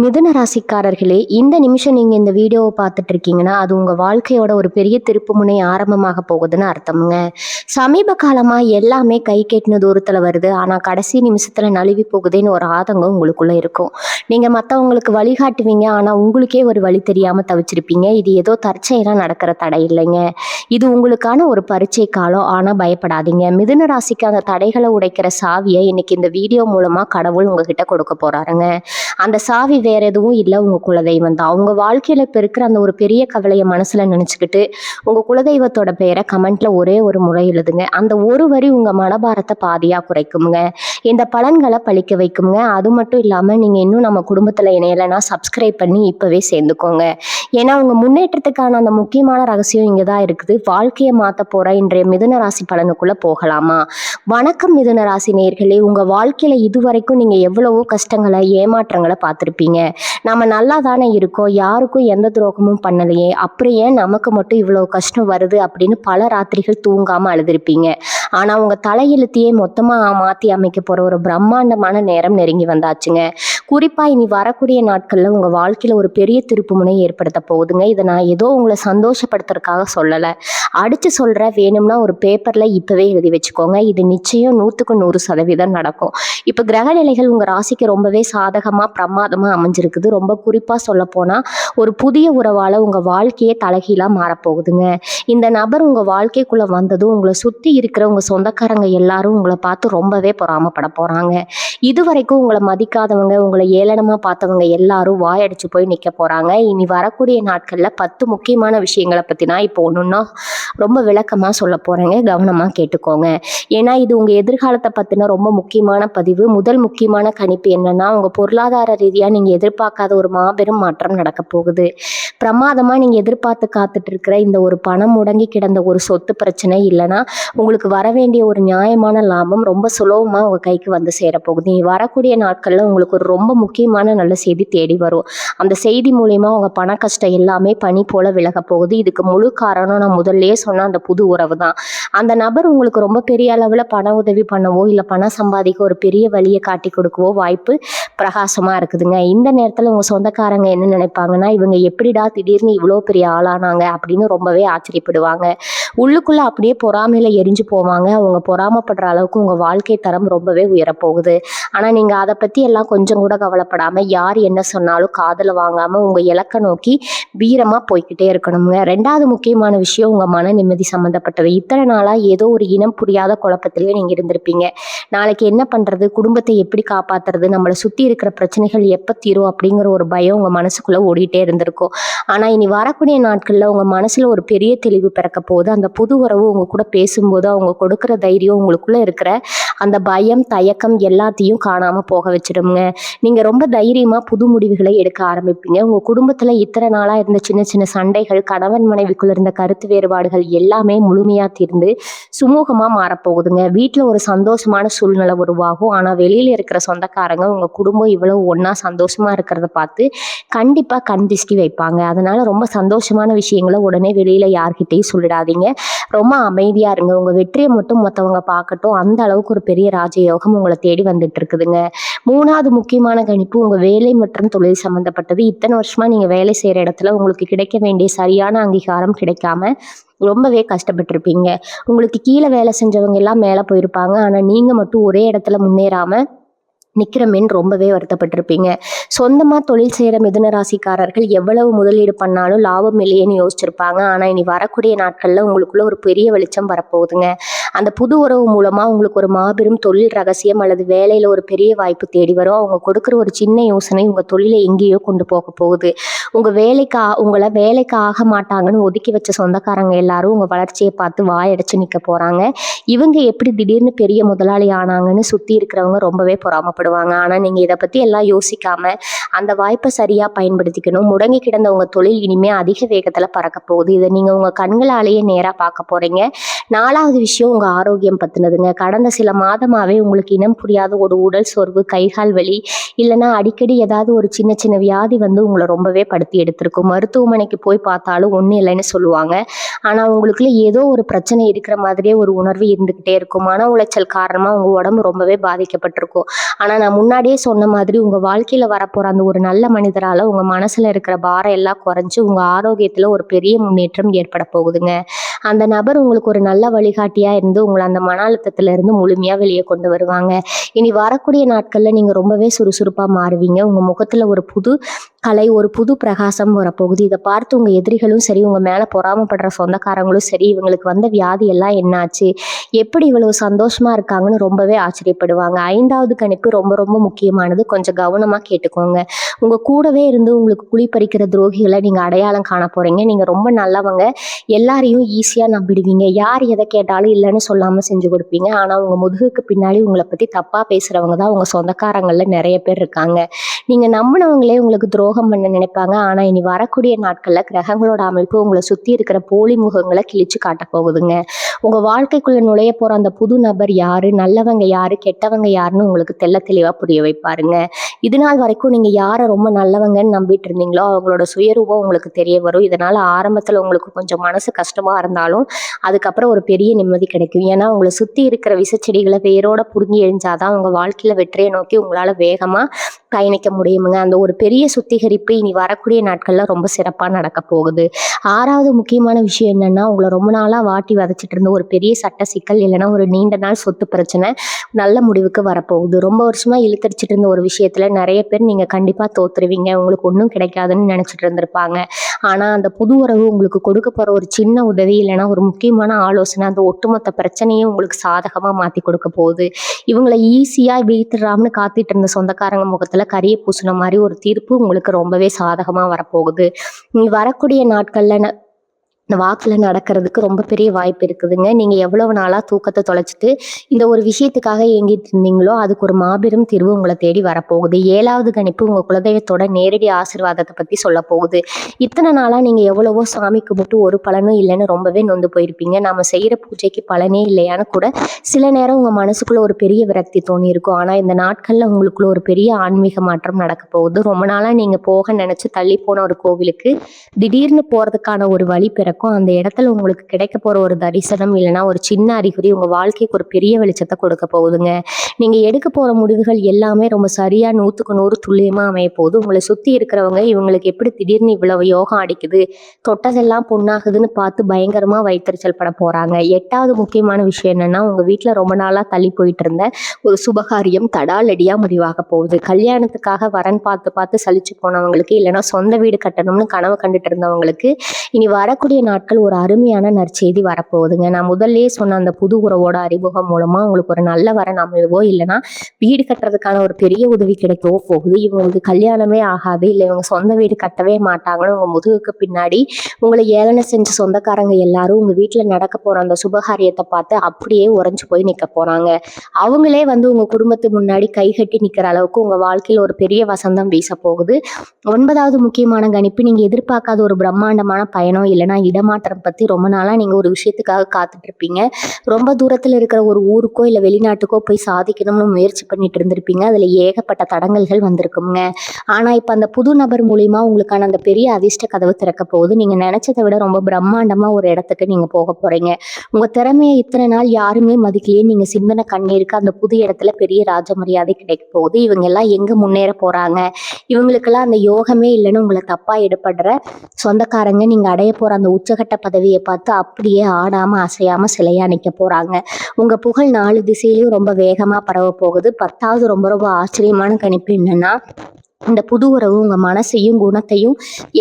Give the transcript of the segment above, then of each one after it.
மிதுன ராசிக்காரர்களே, இந்த நிமிஷம் நீங்க இந்த வீடியோவை பார்த்துட்டு இருக்கீங்கன்னா அது உங்க வாழ்க்கையோட ஒரு பெரிய திருப்புமுனை ஆரம்பமாக போகுதுன்னு அர்த்தம்ங்க. சமீப காலமா எல்லாமே கை கெட்டின தூரத்துல வருது, ஆனா கடைசி நிமிஷத்துல நழுவி போகுதுன்னு ஒரு ஆதங்கம் உங்களுக்குள்ள இருக்கும். நீங்க மத்தவங்களுக்கு வழிகாட்டுவீங்க, ஆனா உங்களுக்கே ஒரு வழி தெரியாம தவிச்சிருப்பீங்க. இது ஏதோ தற்செயலா நடக்கிற தடை இல்லைங்க, இது உங்களுக்கான ஒரு பரீட்சை காலம். ஆனா பயப்படாதீங்க, மிதுன ராசிக்கு அந்த தடைகளை உடைக்கிற சாவியை இன்னைக்கு இந்த வீடியோ மூலமா கடவுள் உங்ககிட்ட கொடுக்க போறாருங்க. அந்த சாவி வேற எதுவும் இல்லை, உங்க குலதெய்வம் தான். உங்க வாழ்க்கையில இப்ப இருக்கிற அந்த ஒரு பெரிய கவலையை மனசுல நினைச்சுக்கிட்டு உங்க குலதெய்வத்தோட பெயரை கமெண்ட்ல ஒரே ஒரு முறை எழுதுங்க. அந்த ஒரு வரி உங்க மனபாரத்தை பாதியா குறைக்குங்க, இந்த பலன்களை பழிக்க வைக்குங்க. அது மட்டும் இல்லாம நீங்க இன்னும் நம்ம குடும்பத்துல இணையலைன்னா சப்ஸ்கிரைப் பண்ணி இப்பவே சேர்ந்துக்கோங்க. ஏன்னா உங்க முன்னேற்றத்துக்கான அந்த முக்கியமான ரகசியம் இங்கதான் இருக்குது. வாழ்க்கையை மாத்த போற இன்றைய மிதுன ராசி பலனுக்குள்ள போகலாமா? வணக்கம் மிதுன ராசி நேயர்களே, உங்க வாழ்க்கையில இதுவரைக்கும் நீங்க எவ்வளவோ கஷ்டங்களை ஏமாற்றங்களை பார்த்திருப்பீங்க. நம்ம நல்லா தானே இருக்கோம், யாருக்கும் எந்த துரோகமும் பண்ணலையே, அப்புறம் ஏன் நமக்கு மட்டும் இவ்வளவு கஷ்டம் வருது அப்படின்னு பல ராத்திரிகள் தூங்காம அழுதுருப்பீங்க. ஆனா உங்க தலையெழுத்தையே மொத்தமா மாத்தி அமைக்க போற ஒரு பிரம்மாண்டமான நேரம் நெருங்கி வந்தாச்சுங்க. குறிப்பா இனி வரக்கூடிய நாட்கள்ல உங்க வாழ்க்கையில ஒரு பெரிய திருப்புமுனை ஏற்படுத்த போகுதுங்க. இதை நான் ஏதோ உங்களை சந்தோஷப்படுத்துறதுக்காக சொல்லலை, அடிச்சு சொல்ற. வேணும்னா ஒரு பேப்பர்ல இப்பவே எழுதி வச்சுக்கோங்க, இது நிச்சயம் 100% நடக்கும். இப்ப கிரக நிலைகள் உங்க ராசிக்கு ரொம்பவே சாதகமா பிரமாதமா அமைஞ்சிருக்குது. ரொம்ப குறிப்பா சொல்ல போனா ஒரு புதிய உறவால உங்க வாழ்க்கையே தலைகீழா மாறப்போகுதுங்க. இந்த நபர் உங்க வாழ்க்கைக்குள்ள வந்ததும் உங்களை சுத்தி இருக்கிற உங்க சொந்தக்காரங்க எல்லாரும் உங்களை பார்த்து ரொம்பவே பொறாமப்பட போறாங்க. இதுவரைக்கும் உங்களை மதிக்காதவங்க, உங்களை ஏளனமா பார்த்தவங்க எல்லாரும் வாயடிச்சு போய் நிக்க போறாங்க. இனி வரக்கூடிய நாட்கள்ல 10 முக்கியமான விஷயங்களை பத்தி நான் இப்போ ஒண்ணுன்னா ரொம்ப விளக்கமா சொல்ல போறேங்க, கவனமா கேட்டுக்கோங்க. ஏன்னா இது உங்க எதிர்காலத்தை பத்தின ரொம்ப முக்கியமான பதிவு. முதல் முக்கியமான கணிப்பு என்னன்னா, உங்க பொருளாதார ரீதியா நீங்க எதிர்பார்க்காத ஒரு மாபெரும் மாற்றம் நடக்க போகுது. பிரமாதமா நீங்க எதிர்பார்த்து காத்துட்டு இருக்கிற இந்த ஒரு பணம் முடங்கி கிடந்த ஒரு சொத்து பிரச்சனை, இல்லைன்னா உங்களுக்கு வர வேண்டிய ஒரு நியாயமான லாபம் ரொம்ப சுலபமா உங்க கைக்கு வந்து சேரப்போகுது. நீ வரக்கூடிய நாட்கள்ல உங்களுக்கு ஒரு ரொம்ப முக்கியமான நல்ல செய்தி தேடி வரும். அந்த செய்தி மூலியமா உங்க பண கஷ்டம் எல்லாமே பனி போல விலக போகுது. இதுக்கு முழு காரணம் நான் முதல்லயே சொன்ன அந்த புது உறவு தான். அந்த நபர் உங்களுக்கு ரொம்ப பெரிய அளவுல பண உதவி பண்ணவோ இல்ல பணம் சம்பாதிக்க ஒரு பெரிய வழியை காட்டி கொடுக்கவோ வாய்ப்பு பிரகாசமா இருக்குதுங்க. இந்த நேரத்துல உங்க சொந்தக்காரங்க என்ன நினைப்பாங்கன்னா, இவங்க எப்படிடா திடீர்னு இவ்வளோ பெரிய ஆளானாங்க அப்படின்னு ரொம்பவே ஆச்சரியப்படுவாங்க. உள்ளுக்குள்ள அப்படியே பொறாமையில எரிஞ்சு போவாங்க. அவங்க பொறாமப்படுற அளவுக்கு உங்க வாழ்க்கை தரம் ரொம்பவே உயரப்போகுது. ஆனா நீங்க அதை பத்தி எல்லாம் கொஞ்சம் கூட கவலைப்படாம, யார் என்ன சொன்னாலும் காதுல வாங்காம உங்க இலக்கை நோக்கி வீரமா போய்கிட்டே இருக்கணுங்க. 2வது முக்கியமான விஷயம் உங்க மன நிம்மதி சம்பந்தப்பட்டது. இத்தனை நாளா ஏதோ ஒரு இனம் புரியாத குழப்பத்திலேயே நீங்க இருந்திருப்பீங்க. நாளைக்கு என்ன பண்றது, குடும்பத்தை எப்படி காப்பாத்துறது, நம்மளை சுத்தி இருக்கிற பிரச்சனைகள் எப்ப தீரும் அப்படிங்கிற ஒரு பயம் உங்க மனசுக்குள்ள ஓடிட்டே இருந்திருக்கும். ஆனா இனி வரக்கூடிய நாட்கள்ல உங்க மனசுல ஒரு பெரிய தெளிவு பிறக்க போகுது. அந்த புது உறவு உங்க கூட பேசும்போது அவங்க கொடுக்குற தைரியம் உங்களுக்குள்ள இருக்கிற அந்த பயம் தயக்கம் எல்லாத்தையும் காணாம போக வச்சிடுங்க. நீங்க ரொம்ப தைரியமா புது முடிவுகளை எடுக்க ஆரம்பிப்பீங்க. உங்க குடும்பத்துல இத்தனை நாளா இருந்த சின்ன சின்ன சண்டைகள், கணவன் மனைவிக்குள்ள இருந்த கருத்து வேறுபாடுகள் எல்லாமே முழுமையா தீர்ந்து சுமூகமா மாறப்போகுதுங்க. வீட்டுல ஒரு சந்தோஷமான சூழ்நிலை உருவாகும். ஆனா வெளியில இருக்கிற சொந்தக்காரங்க உங்க குடும்பம் இவ்வளவு ஒன்னா சந்தோஷமா இருக்கிறத பார்த்து கண்டிப்பா கண் திஷ்டி வைப்பாங்க. அதனால ரொம்ப சந்தோஷமான விஷயங்களை உடனே வெளியில யார்கிட்டையும் சொல்லிடாதீங்க. ரொம்ப அமைதியா இருங்க. உங்க வெற்றியை மட்டும் மற்றவங்க பார்க்கட்டும், அந்த அளவுக்கு ஒரு பெரிய ராஜயோகம் உங்களை தேடி வந்துட்டு இருக்குதுங்க. 3வது முக்கியமான கணிப்பு உங்க வேலை மற்றும் தொழில் சம்பந்தப்பட்டது. இத்தனை வருஷமா நீங்க வேலை செய்யற இடத்துல உங்களுக்கு கிடைக்க வேண்டிய சரியான அங்கீகாரம் கிடைக்காம ரொம்பவே கஷ்டப்பட்டிருப்பீங்க. உங்களுக்கு கீழே வேலை செஞ்சவங்க எல்லாம் மேல போயிருப்பாங்க. ஆனா நீங்க மட்டும் ஒரே இடத்துல முன்னேறாம நிக்கிறமேன்னு ரொம்பவே வருத்தப்பட்டிருப்பீங்க. சொந்தமா தொழில் செய்யற மிதுன ராசிக்காரர்கள் எவ்வளவு முதலீடு பண்ணாலும் லாபம் இல்லையேன்னு யோசிச்சிருப்பாங்க. ஆனா இனி வரக்கூடிய நாட்கள்ல உங்களுக்குள்ள ஒரு பெரிய வெளிச்சம் வரப்போகுதுங்க. அந்த புது உறவு மூலமா உங்களுக்கு ஒரு மாபெரும் தொழில் ரகசியம் அல்லது வேலையில ஒரு பெரிய வாய்ப்பு தேடி வரும். அவங்க கொடுக்குற ஒரு சின்ன யோசனை உங்க தொழிலை எங்கேயோ கொண்டு போக போகுது. உங்களை வேலைக்கு ஆக மாட்டாங்கன்னு ஒதுக்கி வச்ச சொந்தக்காரங்க எல்லாரும் உங்க வளர்ச்சியை பார்த்து வாயடைச்சு நிக்க போறாங்க. இவங்க எப்படி திடீர்னு பெரிய முதலாளி ஆனாங்கன்னு சுத்தி இருக்கிறவங்க ரொம்பவே பொறாமப்படுவாங்க. ஆனா நீங்க இதை பத்தி எல்லாம் யோசிக்காம அந்த வாய்ப்பை சரியா பயன்படுத்திக்கணும். முடங்கி கிடந்த உங்க தொழில் இனிமே அதிக வேகத்துல பறக்க போகுது. இதை நீங்க உங்க கண்களாலேயே நேரா பார்க்க போறீங்க. 4வது விஷயம் உங்க ஆரோக்கியம் பத்தினதுங்க. கடந்த சில மாதமாவே உங்களுக்கு இனம் புரியாத ஒரு உடல் சோர்வு, கைகால் வலி, இல்லைன்னா அடிக்கடி ஏதாவது ஒரு சின்ன சின்ன வியாதி வந்து உங்களை ரொம்பவே படுத்தி எடுத்திருக்கும். மருத்துவமனைக்கு போய் பார்த்தாலும் ஒன்றும் இல்லைன்னு சொல்லுவாங்க. ஆனால் உங்களுக்குள்ள ஏதோ ஒரு பிரச்சனை இருக்கிற மாதிரியே ஒரு உணர்வு இருந்துக்கிட்டே இருக்கும். மன உளைச்சல் காரணமாக உங்கள் உடம்பு ரொம்பவே பாதிக்கப்பட்டிருக்கும். ஆனால் நான் முன்னாடியே சொன்ன மாதிரி உங்கள் வாழ்க்கையில் வரப்போகிற அந்த ஒரு நல்ல மனிதரால் உங்கள் மனசில் இருக்கிற பாரம் எல்லாம் குறைஞ்சி உங்கள் ஆரோக்கியத்தில் ஒரு பெரிய முன்னேற்றம் ஏற்பட போகுதுங்க. அந்த நபர் உங்களுக்கு ஒரு நல்ல வழிகாட்டியாக இருந்து உங்களை அந்த மன அழுத்தத்திலிருந்து முழுமையாக வெளியே கொண்டு வருவாங்க. இனி வரக்கூடிய நாட்களில் நீங்கள் ரொம்பவே சுறுசுறுப்பாக மாறுவீங்க. உங்கள் முகத்தில் ஒரு புது கலை, ஒரு புது பிரகாசம் வரப்போகுது. இதை பார்த்து உங்கள் எதிரிகளும் சரி, உங்கள் மேலே பொறாமப்படுற சொந்தக்காரங்களும் சரி, இவங்களுக்கு வந்த வியாதி எல்லாம் என்னாச்சு, எப்படி இவ்வளவு சந்தோஷமாக இருக்காங்கன்னு ரொம்பவே ஆச்சரியப்படுவாங்க. 5வது கணிப்பு ரொம்ப ரொம்ப முக்கியமானது. கொஞ்சம் கவனமாக கேட்டுக்கோங்க. உங்கள் கூடவே இருந்து உங்களுக்கு குழி பறிக்கிற துரோகிகளை நீங்கள் அடையாளம் காண போகிறீங்க. நீங்கள் ரொம்ப நல்லவங்க, எல்லாரையும் ஈஸியாக நம்பிடுவீங்க. யார் எதை கேட்டாலும் இல்லைன்னு சொல்லாமல் செஞ்சு கொடுப்பீங்க. ஆனால் உங்கள் முதுகுக்கு பின்னாடி உங்களை பற்றி தப்பாக பேசுகிறவங்க தான் உங்கள் சொந்தக்காரங்களில் நிறைய பேர் இருக்காங்க. நீங்கள் நம்பினவங்களே உங்களுக்கு துரோகம் பண்ண நினைப்பாங்க. ஆனால் இனி வரக்கூடிய நாட்களில் கிரகங்களோட அமைப்பு உங்களை சுற்றி இருக்கிற போலி முகங்களை கிழிச்சு காட்ட போகுதுங்க. உங்கள் வாழ்க்கைக்குள்ளே நுழைய போகிற அந்த புது நபர் யார், நல்லவங்க யார், கெட்டவங்க யாருன்னு உங்களுக்கு தெளிவாக புரிய வைப்பாருங்க. இது நாள் வரைக்கும் நீங்கள் யாரை ரொம்ப நல்லவங்கன்னு நம்பிட்டு இருந்தீங்களோ அவங்களோட சுயரூபம் உங்களுக்கு தெரிய வரும். இதனால் ஆரம்பத்தில் உங்களுக்கு கொஞ்சம் மனசு கஷ்டமாக இருந்தாலும் அதுக்கப்புறம் ஒரு பெரிய நிம்மதி கிடைக்கும். ஏன்னா உங்களை சுற்றி இருக்கிற விஷச்செடிகளை வேரோட புடுங்கி எழிஞ்சாதான் உங்கள் வாழ்க்கையில் வெற்றியை நோக்கி உங்களால் வேகமாக பயணிக்க முடியுமுங்க. அந்த ஒரு பெரிய சுத்திகரிப்பு இனி வரக்கூடிய நாட்களில் ரொம்ப சிறப்பாக நடக்க போகுது. 6வது முக்கியமான விஷயம் என்னென்னா, உங்களை ரொம்ப நாளாக வாட்டி வதச்சிட்டு இருந்த ஒரு பெரிய சட்ட சிக்கல் இல்லைன்னா ஒரு நீண்ட நாள் சொத்து பிரச்சனை நல்ல முடிவுக்கு வரப்போகுது. ரொம்ப வருஷமாக இழுத்தடிச்சிட்டு இருந்த ஒரு விஷயத்தில் நிறைய பேர் நீங்கள் கண்டிப்பாக தோத்துருவீங்க, உங்களுக்கு ஒன்றும் கிடைக்காதுன்னு நினச்சிட்டு இருந்திருப்பாங்க. ஆனால் அந்த புது உறவு உங்களுக்கு கொடுக்க போகிற ஒரு சின்ன உதவி இல்லைன்னா ஒரு முக்கியமான ஆலோசனை அந்த ஒட்டுமொத்த பிரச்சனையும் உங்களுக்கு சாதகமாக மாற்றி கொடுக்க போகுது. இவங்களை ஈஸியாக வீழ்த்திடாமனு காத்துட்டு இருந்த சொந்தக்காரங்க முகத்தில் கரிய பூசின மாதிரி ஒரு தீர்ப்பு உங்களுக்கு ரொம்பவே சாதகமாக வரப்போகுது. நீ வரக்கூடிய நாட்களில் இந்த வாக்கில் நடக்கிறதுக்கு ரொம்ப பெரிய வாய்ப்பு இருக்குதுங்க. நீங்கள் எவ்வளவு நாளாக தூக்கத்தை தொலைச்சிட்டு இந்த ஒரு விஷயத்துக்காக ஏங்கிட்டு இருந்தீங்களோ அதுக்கு ஒரு மாபெரும் தீர்வு உங்களை தேடி வரப்போகுது. 7வது கணிப்பு உங்கள் குலதெய்வத்தோட நேரடி ஆசீர்வாதத்தை பற்றி சொல்ல போகுது. இத்தனை நாளாக நீங்கள் எவ்வளவோ சாமி கும்பிட்டு ஒரு பலனும் இல்லைன்னு ரொம்பவே நொந்து போயிருப்பீங்க. நம்ம செய்கிற பூஜைக்கு பலனே இல்லையான்னு கூட சில நேரம் உங்கள் மனசுக்குள்ளே ஒரு பெரிய விரக்தி தோணி இருக்கும். ஆனால் இந்த நாட்களில் உங்களுக்குள்ள ஒரு பெரிய ஆன்மீக மாற்றம் நடக்க போகுது. ரொம்ப நாளாக நீங்கள் போக நினச்சி தள்ளி போன ஒரு கோவிலுக்கு திடீர்னு போகிறதுக்கான ஒரு வழி பிறக்கும். அந்த இடத்துல உங்களுக்கு கிடைக்க போற ஒரு தரிசனம் இல்லைன்னா ஒரு சின்ன அறிகுறி உங்க வாழ்க்கைக்கு ஒரு பெரிய வெளிச்சத்தை கொடுக்க போகுதுங்க. நீங்க எடுக்க போற முடிவுகள் எல்லாமே ரொம்ப சரியா 100க்கு 100 துல்லியமா அமைய போகுது. உங்களை சுத்தி இருக்கிறவங்க இவங்களுக்கு எப்படி திடீர்னு இவ்வளவு யோகம் அடிக்குது, தொட்டதெல்லாம் பொண்ணாகுதுன்னு பார்த்து பயங்கரமா வயிற்றுச்சல் பட போறாங்க. 8வது முக்கியமான விஷயம் என்னன்னா, உங்க வீட்டுல ரொம்ப நாளா தள்ளி போயிட்டு இருந்த ஒரு சுபகாரியம் தடாலடியா முடிவாக போகுது. கல்யாணத்துக்காக வரன் பார்த்து பார்த்து சலிச்சு போனவங்களுக்கு இல்லைன்னா சொந்த வீடு கட்டணும்னு கனவு கண்டுட்டு இருந்தவங்களுக்கு இனி வரக்கூடிய நாட்கள் ஒரு அருமையான நற்செய்தி வரப்போகுதுங்க. நான் முதல்லயே சொன்ன அந்த புது உறவோட அறிமுகம் மூலமா உங்களுக்கு ஒரு நல்ல வரன் அமைவோ இல்லைன்னா வீடு கட்டுறதுக்கான ஒரு பெரிய உதவி கிடைக்கவோ போகுது. இவங்களுக்கு கல்யாணமே ஆகாது, இல்லை இவங்க சொந்த வீடு கட்டவே மாட்டாங்கன்னு உங்க முதுகுக்கு பின்னாடி உங்களை ஏளனை செஞ்ச சொந்தக்காரங்க எல்லாரும் உங்க வீட்டுல நடக்க போற அந்த சுபகாரியத்தை பார்த்து அப்படியே உறைஞ்சு போய் நிக்க போறாங்க. அவங்களே உங்க குடும்பத்துக்கு முன்னாடி கைகட்டி நிக்கிற அளவுக்கு உங்க வாழ்க்கையில ஒரு பெரிய வசந்தம் வீச போகுது. 9வது முக்கியமான கணிப்பு, நீங்க எதிர்பார்க்காத ஒரு பிரம்மாண்டமான பயணம் இல்லைன்னா இடமாற்றம் பத்தி ரொம்ப நாளா நீங்க ஒரு விஷயத்துக்காக காத்துட்டு இருப்பீங்க. ரொம்ப தூரத்துல இருக்கிற ஒரு ஊருக்கோ இல்ல வெளிநாட்டுக்கோ போய் சாதிக்கணும்னு முயற்சி பண்ணிட்டு இருந்திருப்பீங்க. அதுல ஏகப்பட்ட தடங்கல்கள் வந்திருக்குங்க. ஆனா இப்ப அந்த புது நபர் மூலியமா உங்களுக்கான அந்த பெரிய அதிர்ஷ்ட கதவு திறக்க போகுது. நீங்க நினைச்சதை விட ரொம்ப பிரம்மாண்டமா ஒரு இடத்துக்கு நீங்க போக போறீங்க. உங்க திறமையை இத்தனை நாள் யாருமே மதிக்கலையே நீங்க சிந்தனை கண்ணீருக்கு அந்த புது இடத்துல பெரிய ராஜ மரியாதை கிடைக்க போகுது. இவங்க எல்லாம் எங்க முன்னேற போறாங்க, இவங்களுக்கெல்லாம் அந்த யோகமே இல்லைன்னு உங்களை தப்பா எடுபடுற சொந்தக்காரங்க நீங்க அடைய போற அந்த உச்சகட்ட பதவியை பார்த்து அப்படியே ஆடாம அசையாம சிலையா நிக்க போறாங்க. உங்க புகழ் 4 திசையிலையும் ரொம்ப வேகமா பரவ போகுது. 10வது ரொம்ப ரொம்ப ஆச்சரியமான கணிப்பு என்னன்னா, இந்த புது உறவு உங்க மனசையும் குணத்தையும்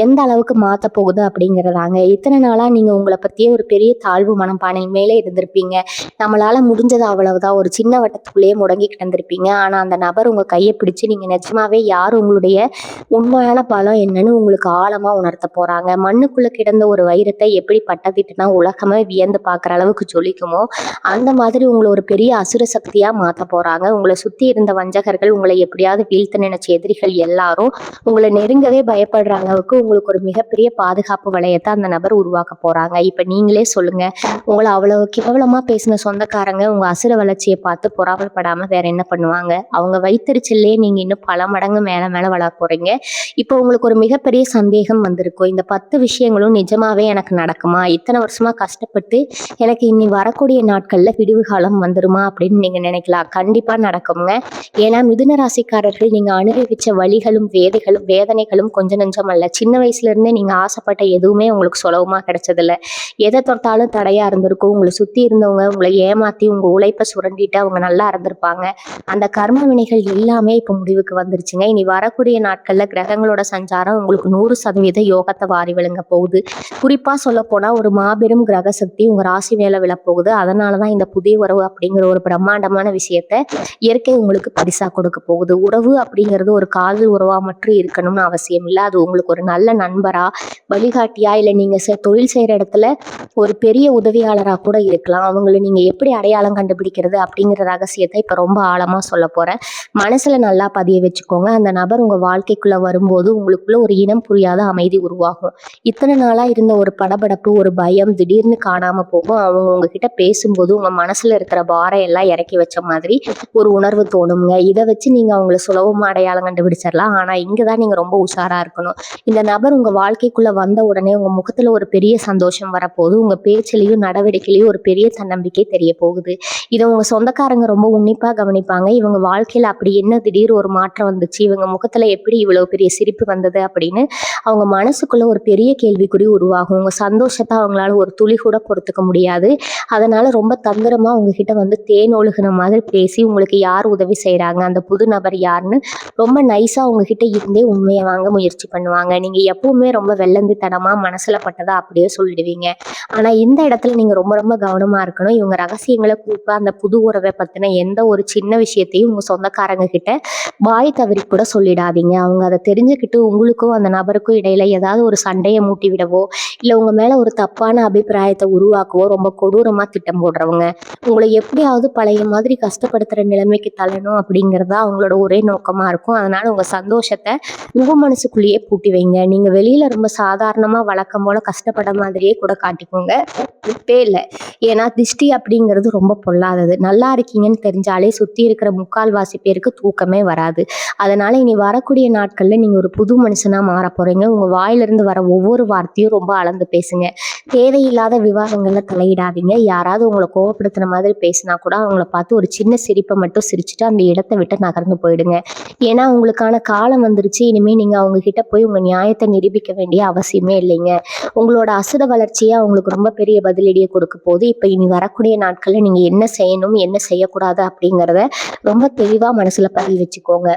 எந்த அளவுக்கு மாத்த போகுது அப்படிங்கிறதாங்க. இத்தனை நாளா நீங்க உங்களை பத்தியே ஒரு பெரிய தாழ்வு மனப்பானை மேலே இருந்திருப்பீங்க. நம்மளால முடிஞ்சது அவ்வளவுதான், ஒரு சின்ன வட்டத்துக்குள்ளேயே முடங்கி கிடந்திருப்பீங்க. ஆனா அந்த நபர் உங்க கையை பிடிச்சு நீங்க நிஜமாவே யார், உங்களுடைய உண்மையான பலம் என்னன்னு உங்களுக்கு ஆழமா உணர்த்த போறாங்க. மண்ணுக்குள்ள கிடந்த ஒரு வைரத்தை எப்படி பட்டத்திட்டுனா உலகமே வியந்து பார்க்குற அளவுக்கு ஜொலிக்குமோ அந்த மாதிரி உங்களை ஒரு பெரிய அசுர சக்தியா மாத்த போறாங்க. உங்களை சுத்தி இருந்த வஞ்சகர்கள், உங்களை எப்படியாவது வீழ்த்த நினைச்ச எதிரிகள் எல்லாரும் உங்களை நெருங்கவே பயப்படுற அளவுக்கு உங்களுக்கு ஒரு மிகப்பெரிய பாதுகாப்பு வளையத்தை அந்த நபர் உருவாக்க போறாங்க. இப்ப நீங்களே சொல்லுங்க, உங்களை அவ்வளவு கேவலமா பேசின சொந்தக்காரங்க உங்க அசுர வளர்ச்சியை பார்த்து பொறாமைப்படாம வேற என்ன பண்ணுவாங்க? அவங்க வைத்தறிச்சல்லே நீங்க இன்னும் பல மடங்கு மேல மேல வளர போறீங்க. இப்போ உங்களுக்கு ஒரு மிகப்பெரிய சந்தேகம் வந்திருக்கும், இந்த 10 விஷயங்களும் நிஜமாவே எனக்கு நடக்குமா? இத்தனை வருஷமா கஷ்டப்பட்டு எனக்கு இனி வரக்கூடிய நாட்கள்ல விடிவு காலம் வந்துருமா அப்படின்னு நீங்க நினைக்கலாம். கண்டிப்பா நடக்குங்க. ஏன்னா மிதுன ராசிக்காரர்கள் நீங்க அனுபவிச்ச வலிகளும் வேதனைகளும் கொஞ்சம் நஞ்சம் அல்ல. சின்ன வயசுல இருந்தே நீங்க ஆசைப்பட்ட எதுவுமே உங்களுக்கு சுலபமா கிடைச்சதில்ல. எதை தொட்டாலும் தடையா இருந்திருக்கும். உங்களை சுத்தி இருந்தவங்க உங்களை ஏமாத்தி உங்க உழைப்பை சுரண்டிட்டு அவங்க நல்லா இருந்திருப்பாங்க. அந்த கர்ம வினைகள் எல்லாமே இப்ப முடிவுக்கு வந்துருச்சுங்க. இனி வரக்கூடிய நாட்கள்ல கிரகங்களோட சஞ்சாரம் உங்களுக்கு 100% யோகத்தை வாரி விழுங்க போகுது. குறிப்பா சொல்ல போனா ஒரு மாபெரும் கிரக சக்தி உங்க ராசி மேல விழப்போகுது. அதனாலதான் இந்த புதிய உறவு அப்படிங்கிற ஒரு பிரம்மாண்டமான விஷயத்த இயற்கை உங்களுக்கு பரிசா கொடுக்க போகுது. உறவு அப்படிங்கிறது ஒரு காதல் உறவா மட்டும் இருக்கணும்னு அவசியம் இல்லை. அது உங்களுக்கு ஒரு நல்ல நண்பரா, வழிகாட்டியா, இல்லை நீங்க தொழில் செய்யற இடத்துல ஒரு பெரிய உதவியாளரா கூட இருக்கலாம். அவங்களை நீங்க எப்படி அடையாளம் கண்டுபிடிக்கிறது அப்படிங்கிற ரகசியத்தை இப்ப ரொம்ப ஆழமா சொல்ல போறேன். மனசுல நல்லா பதிய வச்சுக்கோங்க. அந்த நபர் உங்க வாழ்க்கைக்குள்ள வரும்போது உங்களுக்குள்ள ஒரு இனம் புரியாத அமைதி உருவாகும். இத்தனை நாளா இருந்த ஒரு படபடப்பு, ஒரு பயம் திடீர்னு காணாம போகும். அவங்க உங்ககிட்ட பேசும்போது உங்க மனசுல இருக்கிற பாரம் எல்லாம் இறக்கி வச்ச மாதிரி ஒரு உணர்வு தோணுங்க. இதை வச்சு நீங்க அவங்களை சுலபமா அடையாளம் கண்டுபிடிச்சிடலாம். ஆனா இங்கதான் நீங்க ரொம்ப உஷாரா இருக்கணும். இந்த நபர் உங்க வாழ்க்கைக்குள்ள வந்த உடனே உங்க முகத்துல ஒரு பெரிய சந்தோஷம் வரப்போகுது. உங்க பேச்சிலையும் நடவடிக்கையிலையும் ஒரு பெரிய தன்னம்பிக்கை தெரிய போகுது. இதை உங்க சொந்தக்காரங்க ரொம்ப உன்னிப்பா கவனிப்பாங்க. இவங்க வாழ்க்கையில அப்படி என்ன திடீர் ஒரு மாற்றம் வந்துச்சு, இவங்க முகத்துல எப்படி இவ்வளவு பெரிய சிரிப்பு வந்தது அப்படின்னு அவங்க மனசுக்குள்ள ஒரு பெரிய கேள்விக்குறி உருவாகும். உங்க சந்தோஷத்தை அவங்களால ஒரு துளி கூட பொறுத்துக்க முடியாது. அதனால ரொம்ப தந்திரமா உங்ககிட்ட வந்து தேன் ஒழுகுன மாதிரி பேசி உங்களுக்கு யார் உதவி செய்யறாங்க, அந்த புது நபர் யாருன்னு ரொம்ப நைஸா உங்ககிட்ட இருந்தே உண்மையை வாங்க முயற்சி பண்ணுவாங்க. நீங்க எப்பவுமே ரொம்ப வெள்ளந்தித்தனமா மனசுல பட்டதா அப்படியே சொல்லிடுவீங்க. ஆனா இந்த இடத்துல நீங்க ரொம்ப ரொம்ப கவனமா இருக்கணும். இவங்க ரகசியங்களை குறிப்பா அந்த புது உறவை பத்தின எந்த ஒரு சின்ன விஷயத்தையும் உங்க சொந்தக்காரங்க கிட்ட வாய் தவறி கூட சொல்லிடாதீங்க. அவங்க அதை தெரிஞ்சுக்கிட்டு உங்களுக்கும் அந்த நபருக்கும் இடையில ஏதாவது ஒரு சண்டையை மூட்டி விடவோ, இல்ல உங்க மேல ஒரு தப்பான அபிப்பிராயத்தை உருவாக்கவோ ரொம்ப கொடூரமா திட்டம் போடுறவங்க. உங்களை எப்படியாவது பழைய மாதிரி கஷ்டப்படுத்துற நிலைமைக்கு தள்ளணும் அப்படிங்கிறதா அவங்களோட ஒரே நோக்கமா இருக்கும். அதனால உங்க சந்தோஷத்தை உங்க மனசுக்குள்ளேயே பூட்டி வைங்க. நீங்க வெளியில ரொம்ப சாதாரணமா வழக்கம் போல கஷ்டப்பட மாதிரியே கூட காட்டிக்கோங்க, தப்பே இல்லை. ஏன்னா திஷ்டி அப்படிங்கிறது ரொம்ப பொல்லாதது. நல்லா இருக்கீங்கன்னு தெரிஞ்சாலே சுத்தி இருக்கிற முக்கால்வாசி பேருக்கு தூக்கமே வராது. அதனால இனி வரக்கூடிய நாட்கள்ல நீங்க ஒரு புது மனுஷனா மாற போறீங்க. உங்க வாயிலிருந்து வர ஒவ்வொரு வார்த்தையும் ரொம்ப அளந்து பேசுங்க. தேவையில்லாத விவாதங்கள்ல தலையிடாதீங்க. யாராவது உங்களை கோவப்படுத்துற மாதிரி பேசினா கூட அவங்கள பார்த்து ஒரு சின்ன சிரிப்பை மட்டும் சிரிச்சுட்டு அந்த இடத்தை விட்டு நகர்ந்து போயிடுங்க. ஏன்னா உங்களுக்கான காலம் வந்துருச்சு. இனிமே நீங்க அவங்க கிட்ட போய் உங்க நியாயத்தை நிரூபிக்க வேண்டிய அவசியமே இல்லைங்க. உங்களோட அசுர வளர்ச்சியை அவங்களுக்கு ரொம்ப பெரிய பதிலடியை கொடுக்க போது. இப்ப இனி வரக்கூடிய நாட்கள்ல நீங்க என்ன செய்யணும், என்ன செய்யக்கூடாது அப்படிங்கிறத ரொம்ப தெளிவா மனசுல பதிவு வச்சுக்கோங்க.